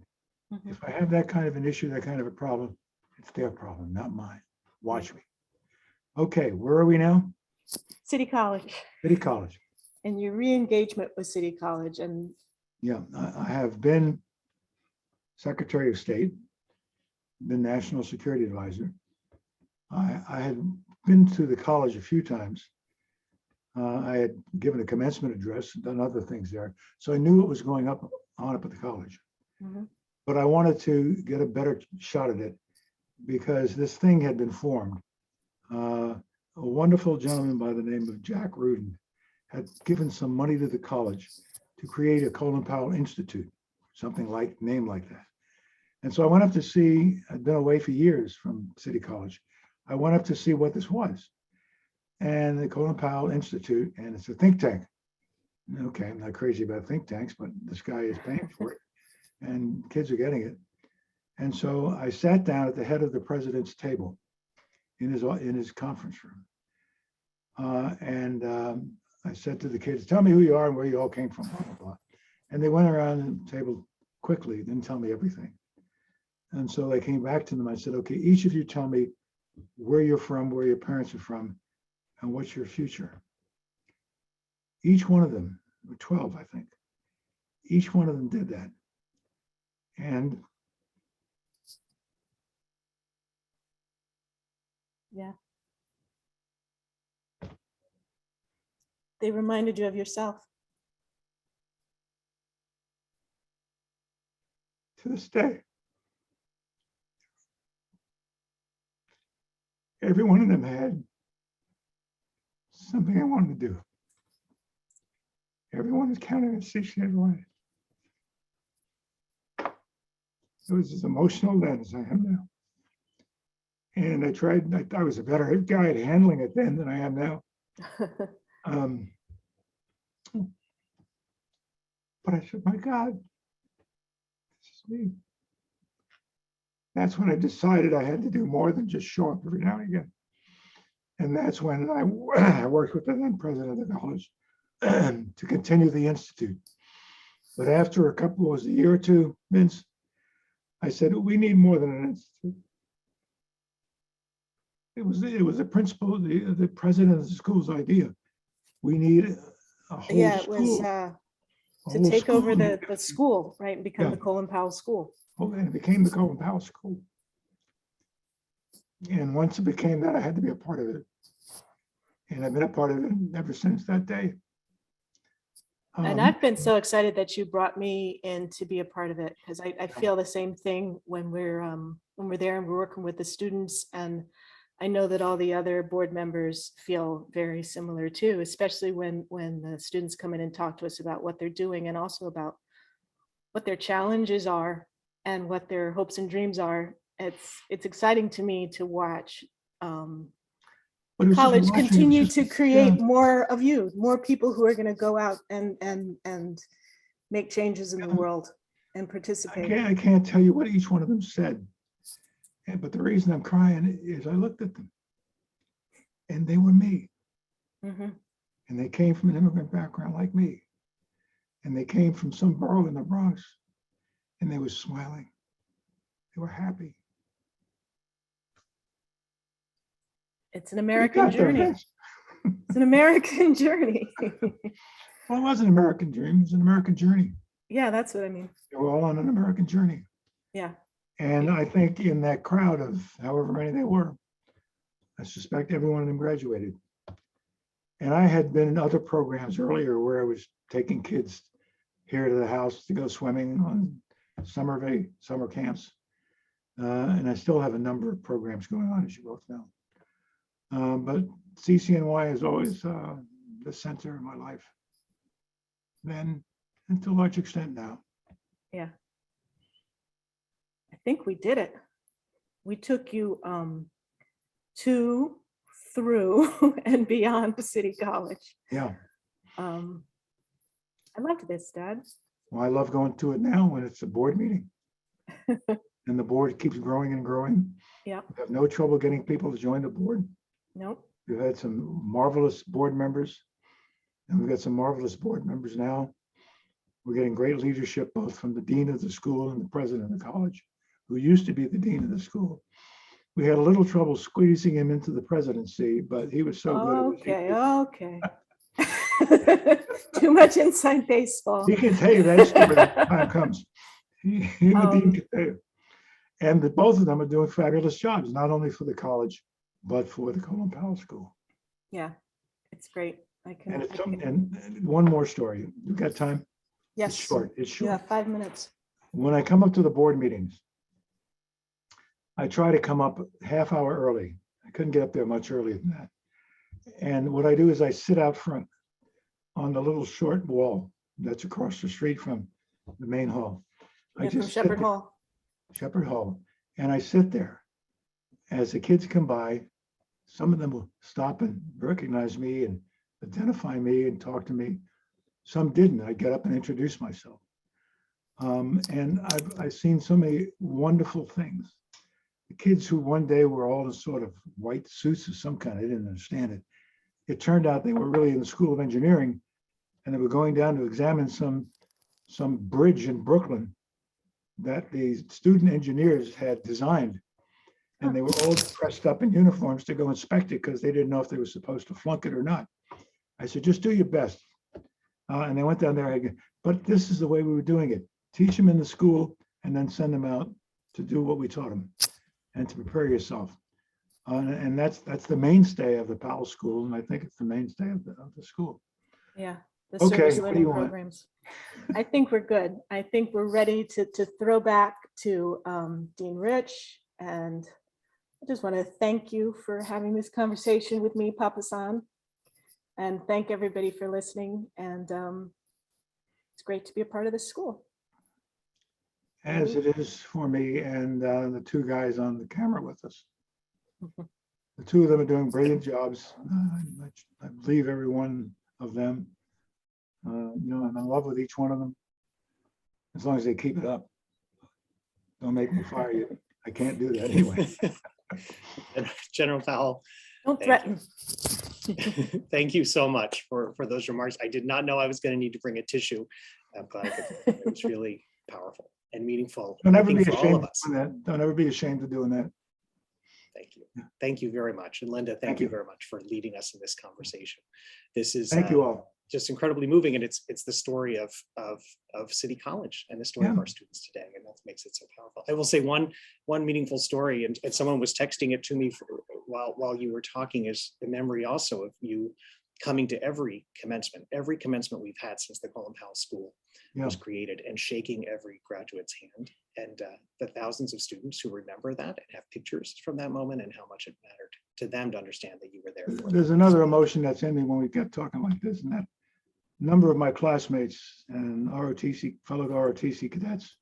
Mhm. If I have that kind of an issue, that kind of a problem, it's their problem, not mine. Watch me. Okay, where are we now? City College City College. and your re-engagement with City College. And Yeah, I have been Secretary of State, been National Security Advisor. I had been to the college a few times. I had given a commencement address, done other things there. So I knew what was going on up at the college. Mhm. But I wanted to get a better shot at it because this thing had been formed. A wonderful gentleman by the name of Jack Rudin had given some money to the college to create a Colin Powell Institute, something like named like that. And so I went up to see, I'd been away for years from City College. I went up to see what this was. And the Colin Powell Institute, and it's a think tank. Okay, I'm not crazy about think tanks, but this guy is paying for it and kids are getting it. And so I sat down at the head of the president's table in his conference room. I said to the kids, tell me who you are and where you all came from, blah, blah, blah. And they went around the table quickly, didn't tell me everything. And so I came back to them. I said, okay, each of you tell me where you're from, where your parents are from, and what's your future. Each one of them, 12, I think, each one of them did that. And yeah, they reminded you of yourself. to this day, every one of them had something I wanted to do. Everyone is counting on CCNY. It was as emotional then as I am now. And I was a better guy at handling it then than I am now. But I said, my God, this is me. That's when I decided I had to do more than just show up every now and again. And that's when I worked with the then president of the college to continue the institute. But after a year or two, Vince, I said, we need more than an institute. It was the principal, the president of the school's idea. We need a whole Yeah, it was school. to take over the school, right, and become the Colin Powell School. And it became the Colin Powell School. And once it became that, I had to be a part of it. And I've been a part of it ever since that day. And I've been so excited that you brought me in to be a part of it, because I feel the same thing when we're there and we're working with the students. And I know that all the other board members feel very similar too, especially when the students come in and talk to us about what they're doing and also about what their challenges are and what their hopes and dreams are. It's exciting to me to watch the college continue to create more of you, more people who are going to go out and make changes in the world and participate. I can't tell you what each one of them said. But the reason I'm crying is I looked at them and they were me. Mm-hmm. And they came from an immigrant background like me. And they came from some borough in the Bronx and they were smiling. They were happy. It's an American journey. It's an American journey. Well, it was an American dream. It was an American journey. Yeah, that's what I mean. They were all on an American journey. Yeah. And I think in that crowd of however many they were, I suspect every one of them graduated. And I had been in other programs earlier where I was taking kids here to the house to go swimming on summer camps. And I still have a number of programs going on, as you both know. But CCNY is always the center of my life. Then, and to a large extent now. Yeah. I think we did it. We took you to, through, and beyond City College. Yeah. I loved this, Dad. Well, I love going to it now when it's a board meeting. And the board keeps growing and growing. Yeah, We have no trouble getting people to join the board. nope. We've had some marvelous board members, and we've got some marvelous board members now. We're getting great leadership, both from the dean of the school and the president of the college, who used to be the dean of the school. We had a little trouble squeezing him into the presidency, but he was so good. Okay, okay. Too much inside baseball. He can tell you that story when the time comes. He and the dean can tell you. And both of them are doing fabulous jobs, not only for the college, but for the Colin Powell School. Yeah, it's great. And one more story. You got time? Yes. It's short. It's short. Yeah, 5 minutes. When I come up to the board meetings, I try to come up half hour early. I couldn't get up there much earlier than that. And what I do is I sit out front on the little short wall that's across the street from the main hall. Yeah, from Shepherd Hall. Shepherd Hall. And I sit there. As the kids come by, some of them will stop and recognize me and identify me and talk to me. Some didn't. I get up and introduce myself. And I've seen so many wonderful things. The kids who one day were all in sort of white suits of some kind, I didn't understand it. It turned out they were really in the School of Engineering, and they were going down to examine some bridge in Brooklyn that the student engineers had designed. And they were all dressed up in uniforms to go inspect it because they didn't know if they were supposed to flunk it or not. I said, just do your best. And they went down there again. But this is the way we were doing it. Teach them in the school and then send them out to do what we taught them and to prepare yourself. And that's the mainstay of the Powell School. And I think it's the mainstay of the school. Yeah, the Okay, service what do you learning want? programs. I think we're good. I think we're ready to throw back to Dean Rich. And I just want to thank you for having this conversation with me, Papa San. And thank everybody for listening. And it's great to be a part of this school. As it is for me and the two guys on the camera with us. The two of them are doing brilliant jobs. I believe every one of them. I'm in love with each one of them. As long as they keep it up. Don't make me fire you. I can't do that anyway. General Powell, Don't threaten. thank you so much for those remarks. I did not know I was going to need to bring a tissue. I'm glad it was really powerful and meaningful. Don't ever be for all ashamed of of us. doing that. Don't ever be ashamed of doing that. Thank you. Thank you very much. And Linda, thank you very much for leading us in this conversation. This is Thank you all. just incredibly moving, and it's the story of City College and the story of our students today, and that makes it so powerful. I will say one meaningful story, and someone was texting it to me while you were talking, is the memory also of you coming to every commencement we've had since the Colin Powell School was created, and shaking every graduate's hand, and the thousands of students who remember that and have pictures from that moment, and how much it mattered to them to understand that you were there for them. There's another emotion that's in me when we get talking like this, and that number of my classmates and fellow ROTC cadets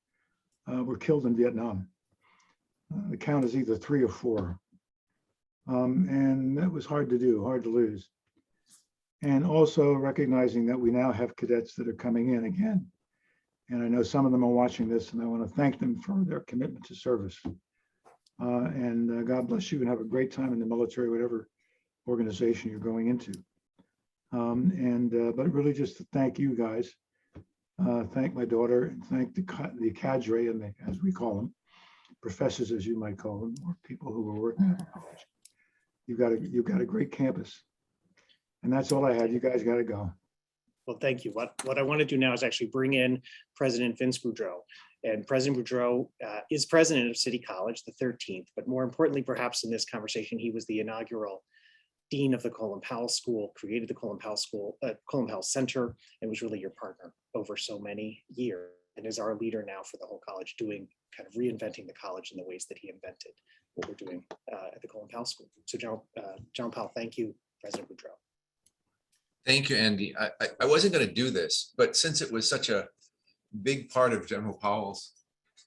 were killed in Vietnam. The count is either 3 or 4. And that was hard to do, hard to lose. And also recognizing that we now have cadets that are coming in again. And I know some of them are watching this, and I want to thank them for their commitment to service. And God bless you, and have a great time in the military, whatever organization you're going into. But really just to thank you guys, thank my daughter, and thank the cadre, and as we call them, professors, as you might call them, or people who are working at the college. You've got a great campus. And that's all I had. You guys got to go. Well, thank you. What I want to do now is actually bring in President Vince Boudreau. And President Boudreau is president of City College, the 13th, but more importantly, perhaps in this conversation, he was the inaugural dean of the Colin Powell School, created the Colin Powell School, Colin Powell Center, and was really your partner over so many years, and is our leader now for the whole college, doing kind of reinventing the college in the ways that he invented what we're doing at the Colin Powell School. So General Powell, thank you, President Boudreau. Thank you, Andy. I wasn't going to do this, but since it was such a big part of General Powell's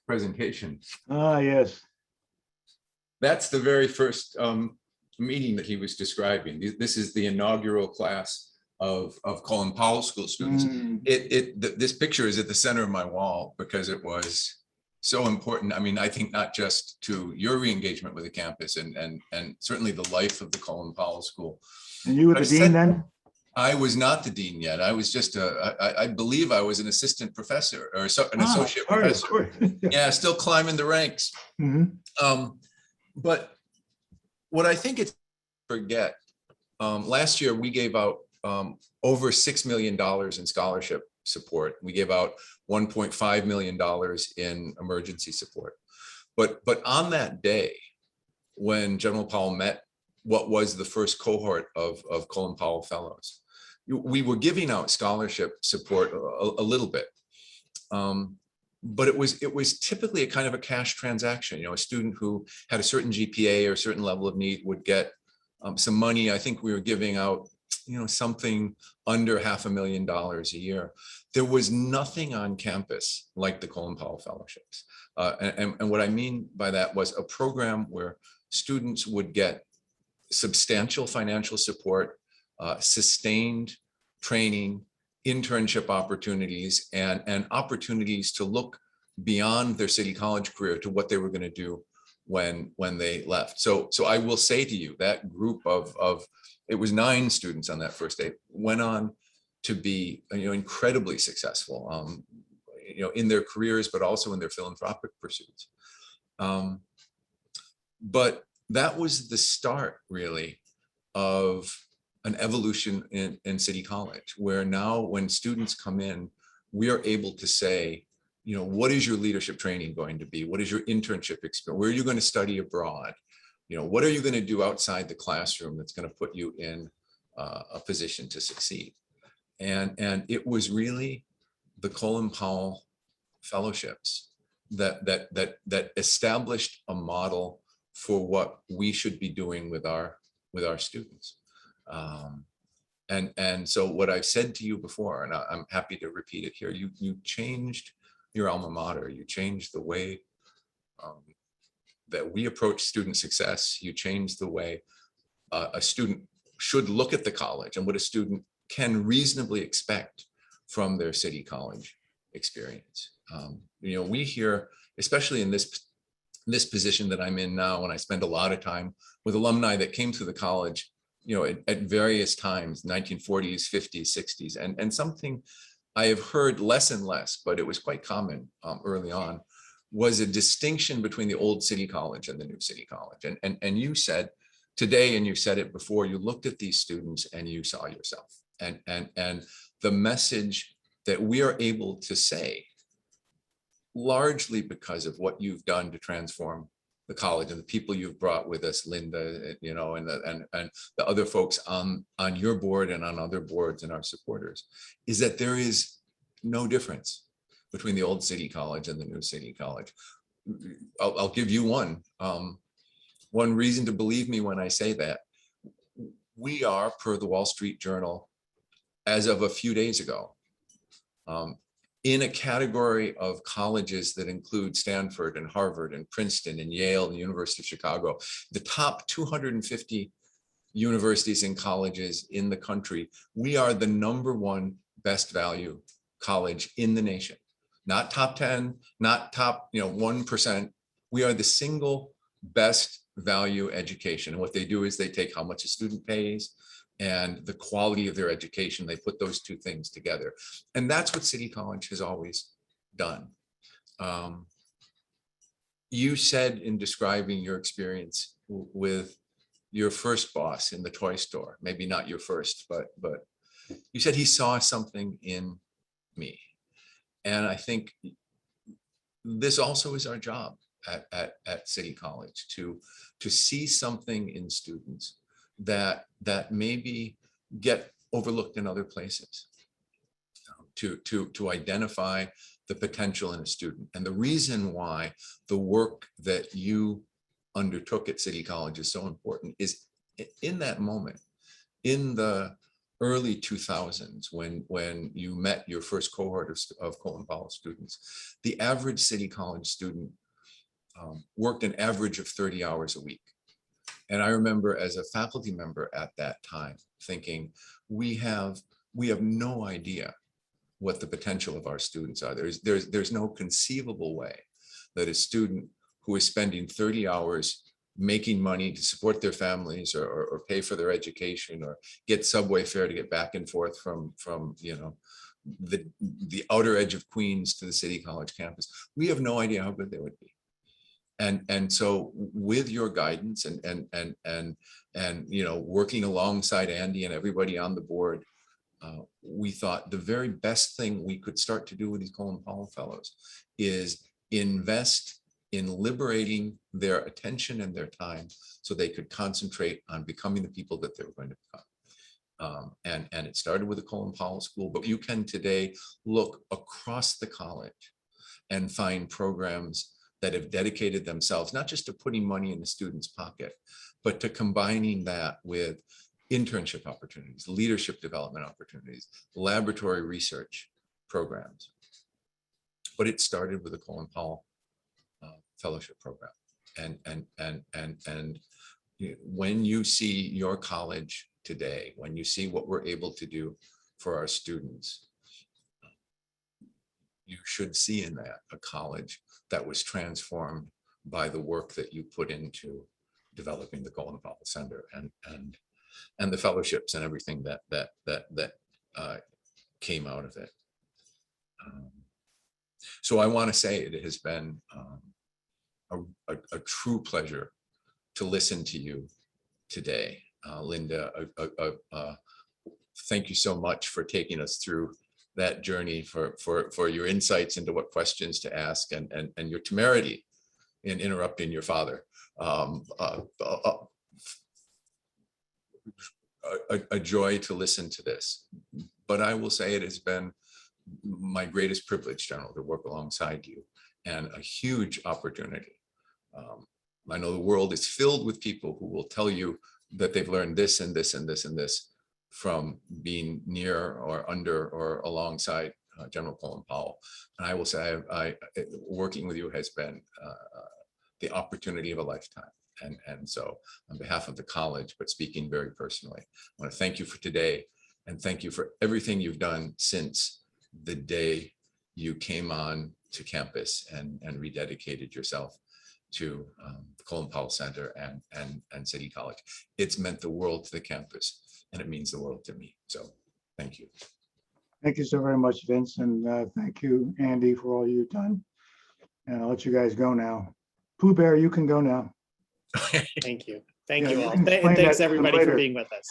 presentation. Yes. That's the very first meeting that he was describing. This is the inaugural class of Colin Powell School students. Mm. This picture is at the center of my wall because it was so important. I mean, I think not just to your re-engagement with the campus and certainly the life of the Colin Powell School. And you were But the I dean said- then? I was not the dean yet. I was just I believe I was an assistant professor or an associate Sorry, of professor. course. Yeah, still climbing the ranks. Mhm. But what I think it's forget, last year we gave out over $6 million in scholarship support. We gave out $1.5 million in emergency support. But on that day, when General Powell met what was the first cohort of Colin Powell Fellows, we were giving out scholarship support a little bit. But it was typically a kind of a cash transaction. You know, a student who had a certain GPA or a certain level of need would get some money. I think we were giving out, you know, something under $500,000 a year. There was nothing on campus like the Colin Powell Fellowships. And what I mean by that was a program where students would get substantial financial support, sustained training, internship opportunities, and opportunities to look beyond their city college career to what they were going to do when they left. So I will say to you, that group of it was 9 students on that first day, went on to be, you know, incredibly successful, you know, in their careers, but also in their philanthropic pursuits. But that was the start, really, of an evolution in City College, where now when students come in, we are able to say, you know, what is your leadership training going to be? What is your internship experience? Where are you going to study abroad? You know, what are you going to do outside the classroom that's going to put you in a position to succeed? And it was really the Colin Powell Fellowships that established a model for what we should be doing with our students. And so what I've said to you before, and I'm happy to repeat it here, you changed your alma mater, you changed the way that we approach student success, you changed the way a student should look at the college and what a student can reasonably expect from their city college experience. You know, we hear, especially in this position that I'm in now, and I spend a lot of time with alumni that came through the college, you know, at various times, 1940s, 50s, 60s, and something I have heard less and less, but it was quite common early on, was a distinction between the old city college and the new city college. And you said today, and you said it before, you looked at these students and you saw yourself. And the message that we are able to say, largely because of what you've done to transform the college and the people you've brought with us, Linda, you know, and the other folks on your board and on other boards and our supporters, is that there is no difference between the old city college and the new city college. I'll give you one reason to believe me when I say that. We are, per the Wall Street Journal, as of a few days ago, in a category of colleges that include Stanford and Harvard and Princeton and Yale and the University of Chicago, the top 250 universities and colleges in the country. We are the #1 best value college in the nation. Not top 10, not top 1%. We are the single best value education. And what they do is they take how much a student pays and the quality of their education. They put those two things together. And that's what City College has always done. You said in describing your experience with your first boss in the toy store, maybe not your first, but you said he saw something in me. And I think this also is our job at City College, to see something in students that maybe get overlooked in other places, to identify the potential in a student. And the reason why the work that you undertook at City College is so important is in that moment, in the early 2000s, when you met your first cohort of Colin Powell students, the average City College student worked an average of 30 hours a week. And I remember as a faculty member at that time thinking, we have no idea what the potential of our students are. There's no conceivable way that a student who is spending 30 hours making money to support their families or pay for their education or get subway fare to get back and forth from the outer edge of Queens to the City College campus, we have no idea how good they would be. And so with your guidance and working alongside Andy and everybody on the board, we thought the very best thing we could start to do with these Colin Powell Fellows is invest in liberating their attention and their time so they could concentrate on becoming the people that they were going to become. And it started with the Colin Powell School, but you can today look across the college and find programs that have dedicated themselves, not just to putting money in the student's pocket, but to combining that with internship opportunities, leadership development opportunities, laboratory research programs. But it started with the Colin Powell Fellowship Program. And when you see your college today, when you see what we're able to do for our students, you should see in that a college that was transformed by the work that you put into developing the Colin Powell Center and the fellowships and everything that came out of it. So I want to say it has been a true pleasure to listen to you today, Linda. Thank you so much for taking us through that journey, for your insights into what questions to ask, and your temerity in interrupting your father. A joy to listen to this. But I will say it has been my greatest privilege, General, to work alongside you, and a huge opportunity. I know the world is filled with people who will tell you that they've learned this and this and this and this from being near or under or alongside General Colin Powell. And I will say, working with you has been the opportunity of a lifetime. And so on behalf of the college, but speaking very personally, I want to thank you for today, and thank you for everything you've done since the day you came on to campus and rededicated yourself to the Colin Powell Center and City College. It's meant the world to the campus, and it means the world to me. So thank you. Thank you so very much, Vince. And thank you, Andy, for all you've done. And I'll let you guys go now. Pooh Bear, you can go now. Thank you. Thank Yeah, you you all. can explain And thanks that to them everybody for later. being with us.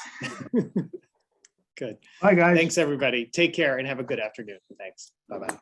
Good. Bye, guys. Thanks, everybody. Take care and have a good afternoon. Thanks. Bye-bye.